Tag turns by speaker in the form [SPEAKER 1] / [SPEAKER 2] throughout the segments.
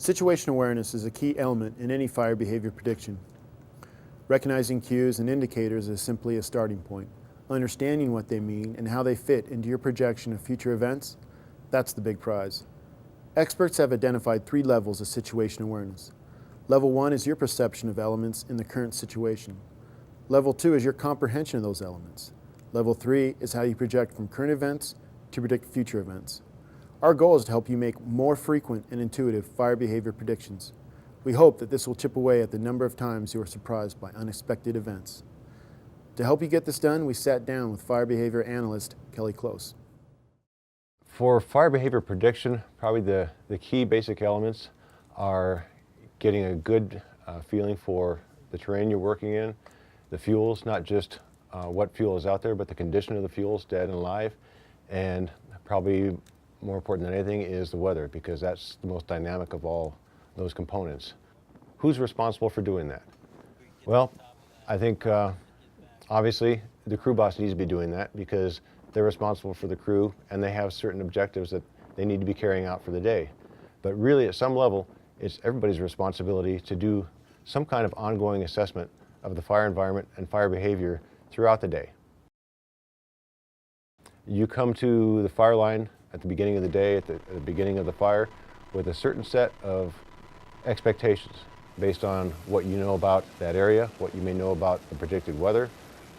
[SPEAKER 1] Situation awareness is a key element in any fire behavior prediction. Recognizing cues and indicators is simply a starting point. Understanding what they mean and how they fit into your projection of future events, that's the big prize. Experts have identified 3 levels of situation awareness. Level 1 is your perception of elements in the current situation. Level 2 is your comprehension of those elements. Level 3 is how you project from current events to predict future events. Our goal is to help you make more frequent and intuitive fire behavior predictions. We hope that this will chip away at the number of times you are surprised by unexpected events. To help you get this done, we sat down with fire behavior analyst Kelly Close.
[SPEAKER 2] For fire behavior prediction, probably the key basic elements are getting a good feeling for the terrain you're working in, the fuels, not just what fuel is out there, but the condition of the fuels, dead and alive, and probably more important than anything is the weather, because that's the most dynamic of all those components. Who's responsible for doing that? Well, I think obviously the crew boss needs to be doing that because they're responsible for the crew and they have certain objectives that they need to be carrying out for the day. But really at some level, it's everybody's responsibility to do some kind of ongoing assessment of the fire environment and fire behavior throughout the day. You come to the fire line at the beginning of the day, at the beginning of the fire, with a certain set of expectations based on what you know about that area, what you may know about the predicted weather,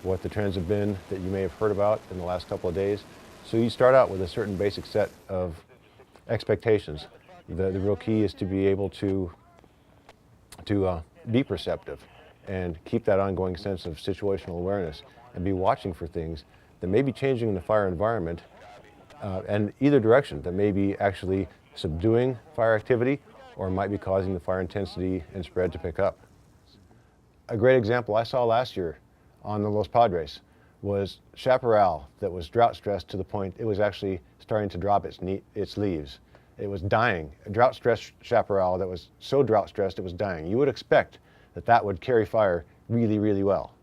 [SPEAKER 2] what the trends have been that you may have heard about in the last couple of days. So you start out with a certain basic set of expectations. The real key is to be able to be perceptive and keep that ongoing sense of situational awareness and be watching for things that may be changing in the fire environment and either direction, that may be actually subduing fire activity or might be causing the fire intensity and spread to pick up. A great example I saw last year on the Los Padres was chaparral that was drought stressed to the point it was actually starting to drop its leaves. It was dying. A drought stressed chaparral that was so drought stressed it was dying. You would expect that that would carry fire really, really well.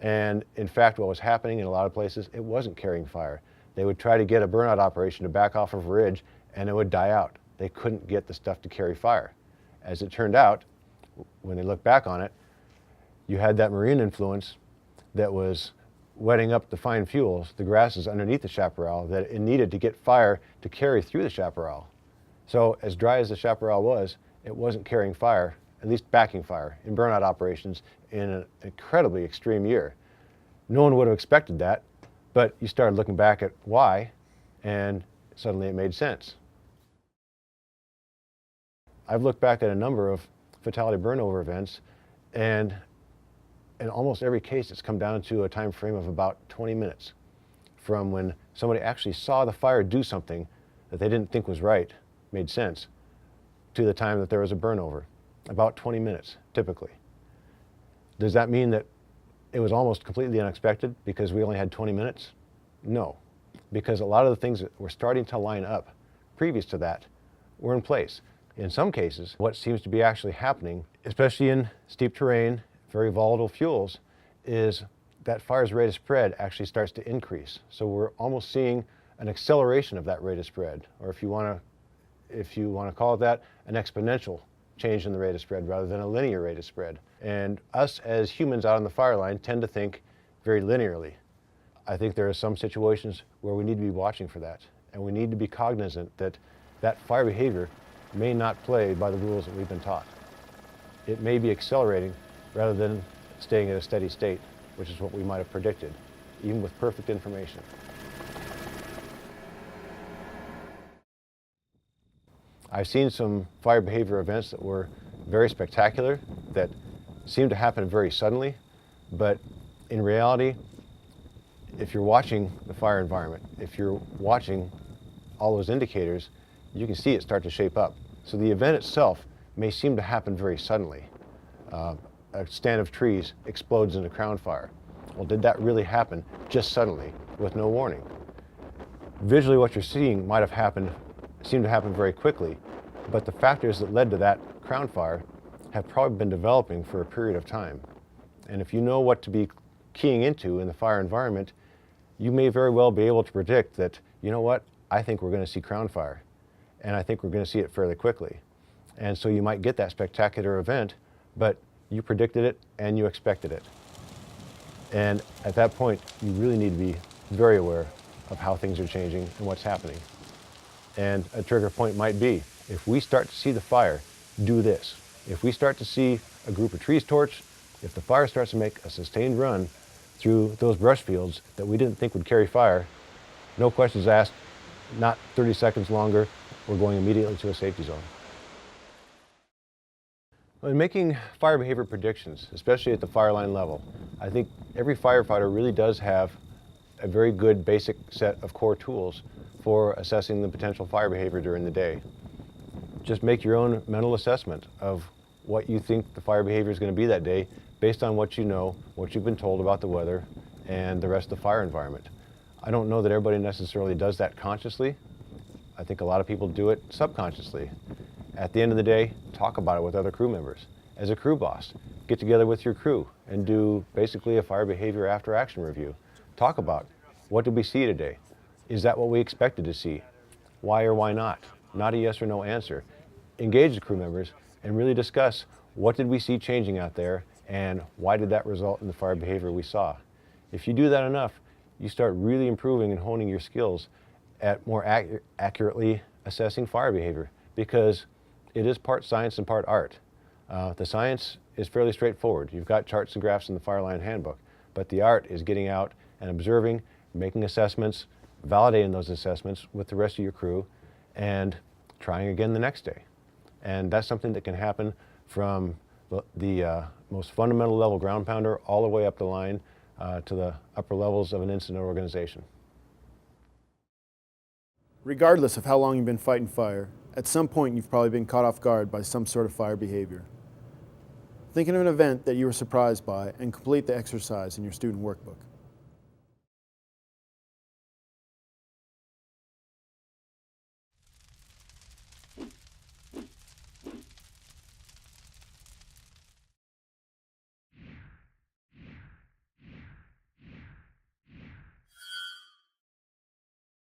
[SPEAKER 2] And in fact, what was happening in a lot of places, it wasn't carrying fire. They would try to get a burnout operation to back off of a ridge and it would die out. They couldn't get the stuff to carry fire. As it turned out, when they look back on it, you had that marine influence that was wetting up the fine fuels, the grasses underneath the chaparral, that it needed to get fire to carry through the chaparral. So as dry as the chaparral was, it wasn't carrying fire, at least backing fire, in burnout operations in an incredibly extreme year. No one would have expected that, but you started looking back at why, and suddenly it made sense. I've looked back at a number of fatality burnover events, and in almost every case it's come down to a time frame of about 20 minutes from when somebody actually saw the fire do something that they didn't think was right, made sense, to the time that there was a burnover. About 20 minutes, typically. Does that mean that it was almost completely unexpected because we only had 20 minutes? No, because a lot of the things that were starting to line up previous to that were in place. In some cases, what seems to be actually happening, especially in steep terrain, very volatile fuels, is that fire's rate of spread actually starts to increase. So we're almost seeing an acceleration of that rate of spread, or if you want to call it that, an exponential change in the rate of spread rather than a linear rate of spread. And us as humans out on the fire line tend to think very linearly. I think there are some situations where we need to be watching for that, and we need to be cognizant that that fire behavior may not play by the rules that we've been taught. It may be accelerating rather than staying at a steady state, which is what we might have predicted, even with perfect information. I've seen some fire behavior events that were very spectacular, that seemed to happen very suddenly, but in reality, if you're watching the fire environment, if you're watching all those indicators, you can see it start to shape up. So the event itself may seem to happen very suddenly. A stand of trees explodes into crown fire. Well, did that really happen just suddenly with no warning? Visually, what you're seeing might have happened, seemed to happen very quickly, but the factors that led to that crown fire have probably been developing for a period of time. And if you know what to be keying into in the fire environment, you may very well be able to predict that, you know what, I think we're going to see crown fire, and I think we're going to see it fairly quickly. And so you might get that spectacular event, but you predicted it and you expected it. And at that point, you really need to be very aware of how things are changing and what's happening. And a trigger point might be, if we start to see the fire, do this. If we start to see a group of trees torch, if the fire starts to make a sustained run through those brush fields that we didn't think would carry fire, no questions asked, not 30 seconds longer, we're going immediately to a safety zone. In making fire behavior predictions, especially at the fire line level, I think every firefighter really does have a very good basic set of core tools for assessing the potential fire behavior during the day. Just make your own mental assessment of what you think the fire behavior is going to be that day based on what you know, what you've been told about the weather, and the rest of the fire environment. I don't know that everybody necessarily does that consciously. I think a lot of people do it subconsciously. At the end of the day, talk about it with other crew members. As a crew boss, get together with your crew and do basically a fire behavior after action review. Talk about, what did we see today? Is that what we expected to see? Why or why not? Not a yes or no answer. Engage the crew members and really discuss, what did we see changing out there and why did that result in the fire behavior we saw? If you do that enough, you start really improving and honing your skills at more accurately assessing fire behavior, because it is part science and part art. The science is fairly straightforward. You've got charts and graphs in the fire line handbook, but the art is getting out and observing, making assessments, validating those assessments with the rest of your crew, and trying again the next day. And that's something that can happen from the most fundamental level ground pounder all the way up the line to the upper levels of an incident organization.
[SPEAKER 1] Regardless of how long you've been fighting fire, at some point you've probably been caught off guard by some sort of fire behavior. Think of an event that you were surprised by and complete the exercise in your student workbook.